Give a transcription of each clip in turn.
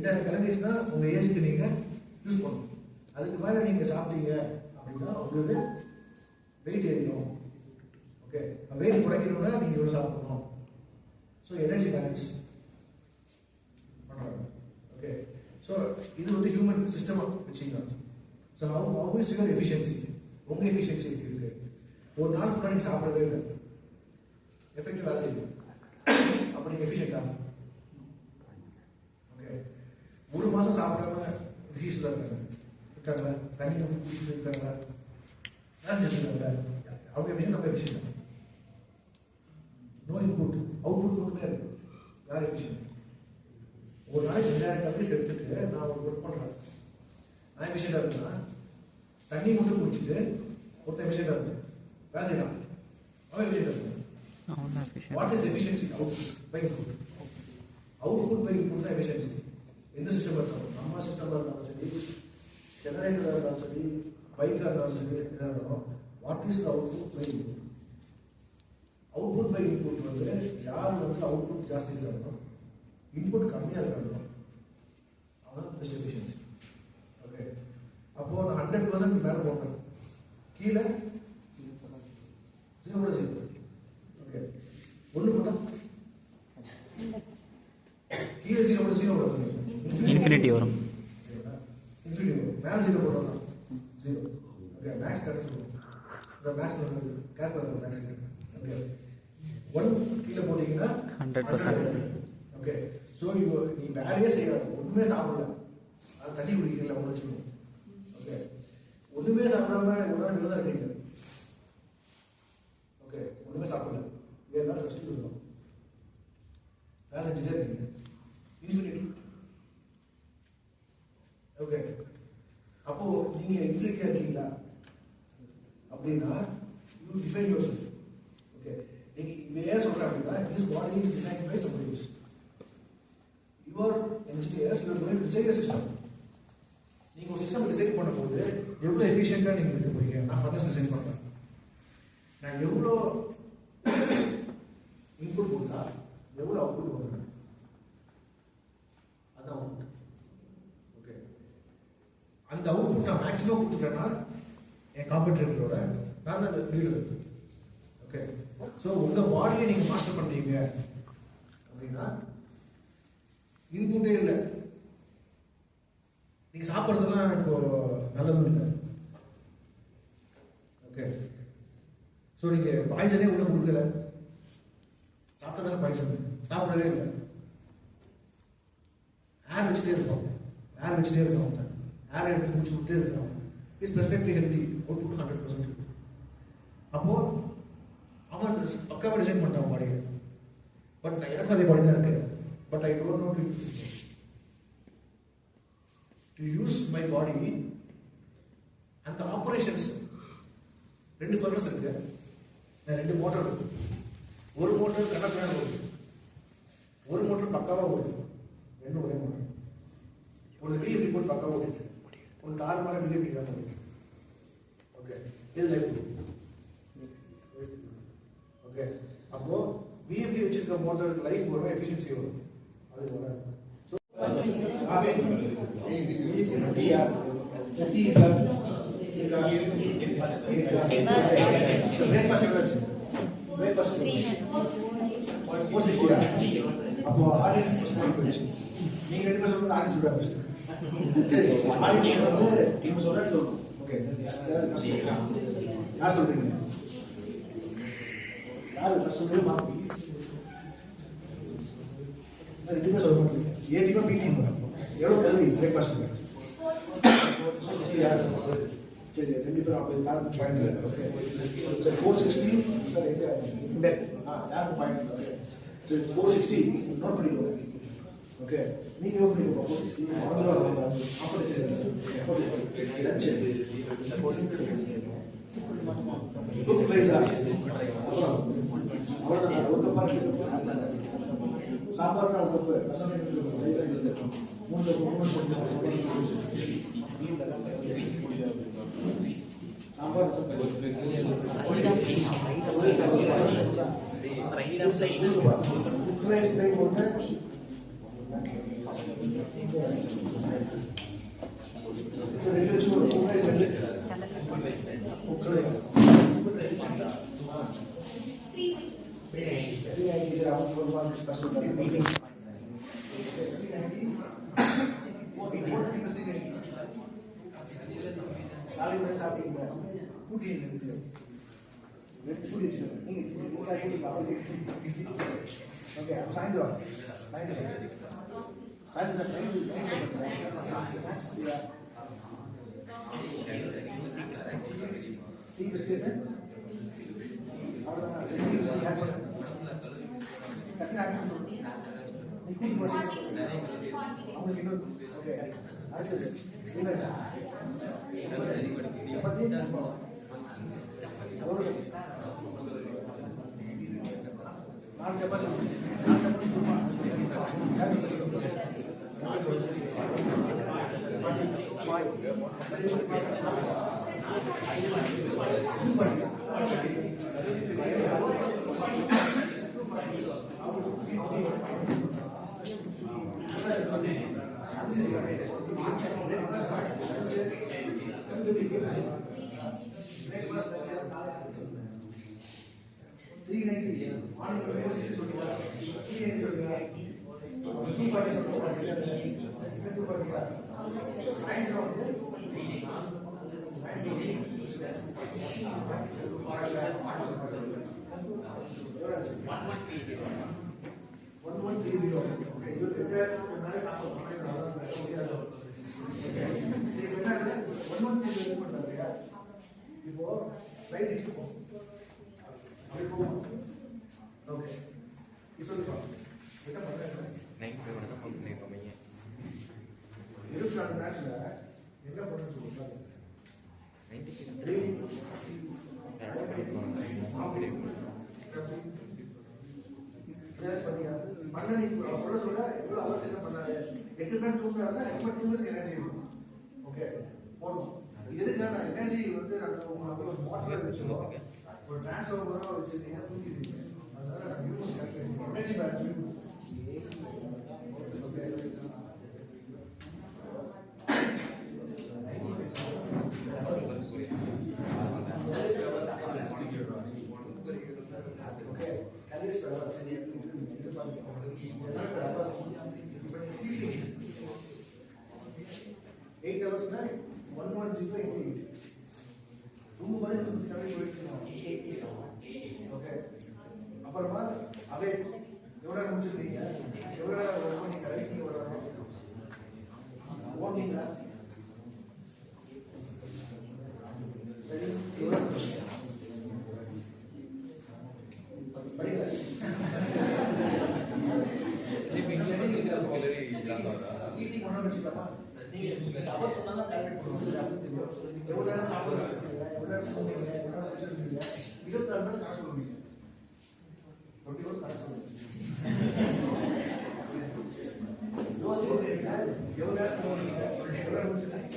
8000 calories தான் உங்கள் ஏஜுக்கு நீங்கள் யூஸ் பண்ணணும். அதுக்கு மேலே நீங்கள் சாப்பிட்டீங்க அப்படின்னா உங்களுக்கு வெயிட் ஏறிடும். ஓகே, வெயிட் குறைக்கணும்னா நீங்கள் இவ்வளோ சாப்பிடணும். ஸோ எனர்ஜி பேலன்ஸ் பண்ணுறாங்க. ஓகே, ஸோ இது வந்து ஹியூமன் சிஸ்டம் வச்சுக்கலாம். So how is your efficiency? உங்கள் எஃபிஷியன்சி இருக்குது. ஒரு நாள் ஃபுல்லாக நீங்கள் சாப்பிடவே இல்லை, எஃபெக்டிவ் வேலை செய்யணும். அப்போ நீங்கள் எஃபிஷியன்ட்டாக. ஓகே, ஒரு மாதம் சாப்பிடாம டிசீஸில் இருக்காங்களா, தண்ணி டிசீஸ் இருக்காங்களா, வேலை செஞ்சுருக்காங்களா, அவங்க எஃபிஷியன்ட், நம்ம எஃபிஷியன்ட். நோ இன்புட், அவுட்புட் மட்டுமே இருக்கு. யார் எஃபிஷியன்ட்? ஒரு நாளைக்கு 2000 கலோரிஸ் எடுத்துட்டு நான் ஒரு ஒர்க் பண்ணுறேன், நான் எஃபிஷியண்டாக இருக்குன்னா தண்ணி மட்டும் குடிச்சிட்டு ஒருத்தர் எஃபிஷியண்டாக இருக்கு, வேலை செய்யலாம், அவன் எஃபிஷியண்டாக இருக்கு. What is efficiency? Output by input. Output by input தான் எஃபிஷியன்சி. எந்த சிஸ்டம் இருந்தாலும், நம்ம சிஸ்டமாக இருந்தாலும் சரி, ஜெனரேட்டராக இருந்தாலும் சரி, பைக்காக இருந்தாலும் சரி, எதாக இருந்தாலும், what is the output by input? Output by input வந்து யார் வந்து அவுட்புட் ஜாஸ்தி இருக்காங்களோ, இன்புட் கம்மியாக இருக்காங்களோ அவன் பெஸ்ட் எஃபிஷியன்சி. ஓகே, அப்போது நான் 100% மேலே போட்டேன், கீழே 0.0. ஓகே, ஒன்று போட்டால் கீழே 0.0 வரும், இன்ஃபினிட்டி வரும். இன்ஃபினிட்டி வரும். மேலே 0 போட்டோம் 0. ஓகே, மேக்ஸ் கரெக்ட் சொல்லுவோம். மேக்ஸ் கேர்ஃபுல்லாக மேக்ஸ். ஓகே, 1 கீழே போட்டிங்கன்னா 100%. ஓகே, ஸோ நீ வேலையே செய்யலாம், ஒன்றுமே சாப்பிடல, அது தண்ணி குடிக்கல ஒன்று வச்சுக்கணும். ஓகே, ஒன்றுமே சாப்பிடாம ஒரு நாள் தான் இருக்கீங்க. ஓகே, ஒன்றுமே சாப்பிடல, 7 நாள் சஷ்டி இருக்கும், வேலை செஞ்சுட்டே இருக்கீங்க, இன்ஃபினிட்டி. ஓகே, அப்போ நீங்க இன்ஃபினிட்டியா இருக்கீங்களா அப்படின்னா you define yourself. Okay, நீங்க இதை ஏன் சொல்றேன் அப்படின்னா, this body is designed by somebody else. You are engineers, you are going to design a system. நீங்க ஒரு சிஸ்டம் டிசைன் பண்ணும்போது எவ்வளோ எஃபிஷியண்டாக நீங்க இருக்க போறீங்க. நான் ஃபர்னஸ் டிசைன் பண்றேன், நான் எவ்வளோ இன்புட் கொடுத்தா எவ்வளோ அவுட்புட் கொடுக்குறேன், அதான் அவுட்புட். ஓகே, அந்த அவுட்புட் நான் மேக்ஸிமம் கொடுத்துட்டேன்னா என் காம்படிட்டரோட நான் தான் லீடர். ஓகே, ஸோ உங்கள் பாடியை நீங்கள் மாஸ்டர் பண்ணுறீங்க அப்படின்னா இன்புட்டே இல்லை, நீங்கள் சாப்பிட்றதுலாம் இப்போ நல்லதும் இல்லை. ஓகே, ஸோ நீங்கள் பாய்சனே உள்ள கொடுக்கல, சாப்பிட்டதால பாய்சன், சாப்பிடவே இல்லை, ஏர் வச்சுட்டே இருக்கோம், ஏர் வச்சுட்டே இருக்கோம், ஏர் எடுத்து முடிச்சு விட்டே இருக்கோம், இஸ் பெர்ஃபெக்ட்லி ஹெல்தி, அவுட்புட் 100%. அப்போ அவன் பக்காவாக டிசைன் பண்ணிட்டான் பாடியை. பட் எனக்கும் அதே பாடி தான் இருக்கு, but I don't know to use my body. அந்த ஆப்ரேஷன்ஸ் 2 ஃபர்னஸ் இருக்கு, 2 மோட்டர் இருக்கு. ஒரு மோட்டர் கரெக்டாக ஓடுது, ஒரு மோட்டர் பக்காவாக ஓடுது, 2 ஒரே மோட்டர். ஒன்று விஎஃப்டி போட்டு பக்காவாக ஓடிச்சு, ஒன்று கார் மாதிரி விஎஃப்டி தான் ஓடிச்சு. ஓகே, இது லைஃப். ஓகே, அப்போ விஎஃப்டி வச்சிருக்க மோட்டருக்கு லைஃப் வரும், எஃபிஷியன்சி வரும், அது வராது. அப்போ ஆடியன்ஸ் நீங்க 2 பேர் சொல்றது ஆடியன்ஸ் சொல்றாங்க. சரி, ஆடியன்ஸ் வந்து நீங்க சொல்றது சொல்லணும். ஓகே, யார் சொல்றீங்க? யார் ஃபர்ஸ்ட் சொல்றது? மாப்பி 2 பேர் சொல்ல மாட்டீங்க. ஏ டீமா பி டீம் எவ்வளவு கல்வி பிரேக்ஃபாஸ்ட் சரி 2 பேரும் அப்படி யாருக்கு பாயிண்ட்? ஓகே, சரி 460 சார் எங்க யாருக்கு பாயிண்ட்? ஓகே, சரி 460 நோட் பண்ணிக்கோங்க. ஓகே, நீங்க நோட் பண்ணிக்கோங்க. 460 அப்படி சரி புக் பிரைஸா அவ்வளோதான். ஒரு பாயிண்ட் சாம்பார் கப்பு ரசம் 3 சாம்பார் ரசம் சாப்பிட்டீங்க கூட்டி இருக்குது கூட்டி வச்சுக்கோங்க நீங்கள் ஓகே சாயந்தரம் சார் டீ பிஸ்கெட்டு அவங்களுக்கு இன்னும் ஓகே அடுத்தது சப்பாத்தி நாலு சப்பாத்தி இப்போ ரைட் எடுத்துப்போம் ஓகே இது சொல்லுங்க என்ன பண்றாங்க 24 நாட்ல என்ன பண்ணணும்னு சொல்லுங்க சொல்ல எவ்வளவு அவசியம் என்ன பண்ணாரு 8 மணி தூங்குறாங்க 8 மணி தூங்குறதுக்கு எனர்ஜி இருக்கும் ஓகே போதும் எதுக்கான எனர்ஜி வந்து நம்ம ஒரு வாட்டர் வச்சுக்கோம் ஒரு டிரான்ஸ்ஃபார்மர் வச்சிருக்கீங்க தூங்கிடுவீங்க அதனால எனர்ஜி பேலன்ஸ் அப்புறமா அவே எவ்வளவு முடிச்சிருக்கீங்க எவ்வளவு நீங்க ஓடுனீங்களா எவ்வளவு நேரம் சாப்பிடுறீங்க எவ்வளவு நேரம் தூங்குறீங்க எவ்வளவு நேரம் வச்சிருக்கீங்க 24 மணி கணக்கு சொல்லுவீங்க 20 hours கணக்கு சொல்லுவீங்க எவ்வளவு நேரம் தூங்குறீங்க எவ்வளவு நேரம் வச்சிருக்கீங்க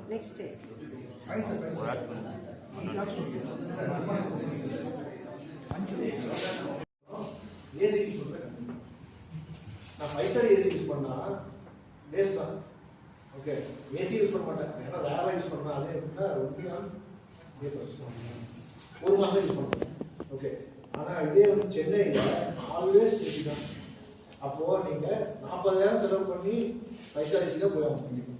Next day. AC யூஸ் பண்றேன் நான் 5 ஸ்டார் AC யூஸ் பண்ணா வேஸ்ட் தான் ஓகே AC யூஸ் பண்ண மாட்டேன் ஏன்னா வேற யூஸ் பண்ணா அதே என்ன உண்மையா ஒரு மாசம் யூஸ் பண்ணுவேன் ஓகே ஆனா இதே வந்து சென்னையில ஆல்வேஸ் AC தான் அப்போ நீங்க 40,000 செலவு பண்ணி 5 ஸ்டார் AC தான் போய் ஆகணும்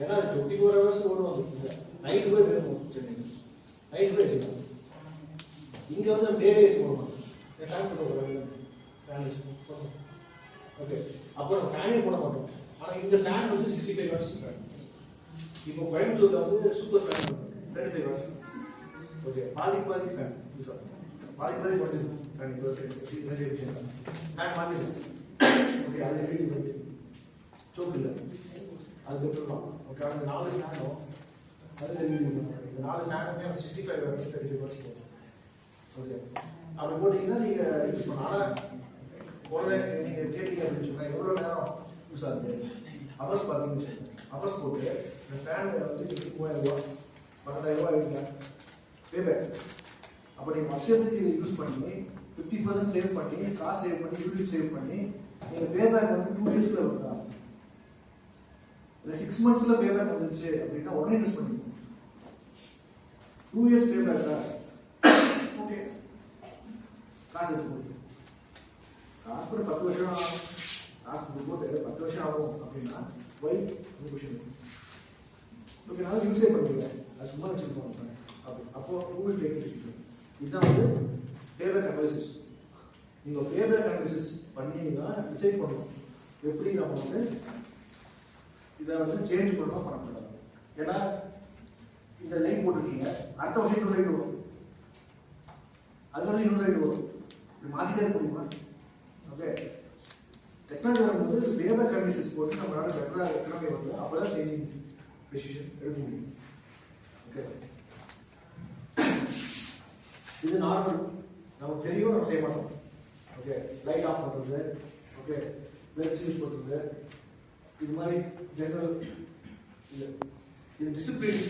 ஏன்னா 24 hours ஓடுவாங்க நைட் போய் வேணும் சென்னைக்கு நைட் போய் வச்சுக்கலாம் இங்க வந்து நம்ம டே ஏசி போடணும் ஃபேன் போடுவோம் ஃபேன் ஓகே அப்போ ஃபேனே போட மாட்டோம் ஆனா இந்த ஃபேன் வந்து 65 வாட்ஸ் ஃபேன் இப்போ கோயம்புத்தூர்ல வந்து சூப்பர் ஃபேன் 35 வாட்ஸ் ஓகே பாதி ஃபேன் பாதி போட்டு ஃபேன் இப்போ நிறைய விஷயம் ஃபேன் மாதிரி ஓகே அது எப்படி சோக்கு இல்லை அது விட்டுருலாம் ஓகே அந்த 4 ஃபேனும் அது இந்த 4 ஃபேனுமே 65 வாட்ஸ் 35 வாட்ஸ் போகும் ஓகே அப்படி போட்டீங்கன்னா நீங்க யூஸ் பண்ணலாம். ஆனா உடனே நீங்க கேட்டீங்க அப்படின்னு சொன்னா எவ்வளவு நேரம் யூஸ் ஆகுது. அவர்ஸ் பார்த்தீங்கன்னு அவர்ஸ் போட்டு இந்த ஃபேன் வந்து 3000 ரூபா 12,000 ரூபா ஆகிடுங்க பேபேக். அப்போ நீங்கள் வருஷத்துக்கு இதை யூஸ் பண்ணி 50% சேவ் பண்ணி காசு சேவ் பண்ணி யூனிட் சேவ் பண்ணி நீங்கள் பேபேக் வந்து 2 இயர்ஸில் வருதா இல்லை 6 மந்த்ஸில் பேபேக் வந்துருச்சு அப்படின்னா உடனே யூஸ் பண்ணிக்கணும். 2 இயர்ஸ் பேபேக்கா ஓகே காசு எடுத்து போகுது. காசு ஒரு 10 வருஷம் ஆகும். காசு போட்டு 10 வருஷம் ஆகும் அப்படின்னா ஒய் அந்த கொஷின் ஓகே நான் யூஸே பண்ணுவீங்க அது சும்மா வச்சுருக்கோம் அப்படி அப்போ கூகுள் டேக் இதுதான் வந்து பேபேக் அனாலிசிஸ். நீங்கள் பேபேக் அனாலிசிஸ் பண்ணி தான் டிசைட் பண்ணணும் எப்படி நம்ம வந்து இதை வந்து சேஞ்ச் பண்ணணும் பண்ணக்கூடாது. ஏன்னா இந்த லைன் போட்டிருக்கீங்க அடுத்த வருஷம் இன்னொரு லைன் வரும், அது வந்து இன்னொரு லைன் வரும், இப்படி மாற்றிட்டே இருக்க முடியுமா? ஓகே டெக்னாலஜி வரும்போது பேபேக் அனாலிசிஸ் போட்டு நம்மளால பெட்டராக எக்கனாமி வந்து அப்போ தான் சேஞ்சிங் டெசிஷன் எடுக்க முடியும். ஓகே இது நார்மல் நமக்கு தெரியும், நம்ம செய்ய மாட்டோம். ஓகே லைட் ஆஃப் பண்ணுறது, ஓகே லைட் யூஸ் பண்ணுறது, இது மாதிரி ஜெனரல் இது டிசிப்ளின்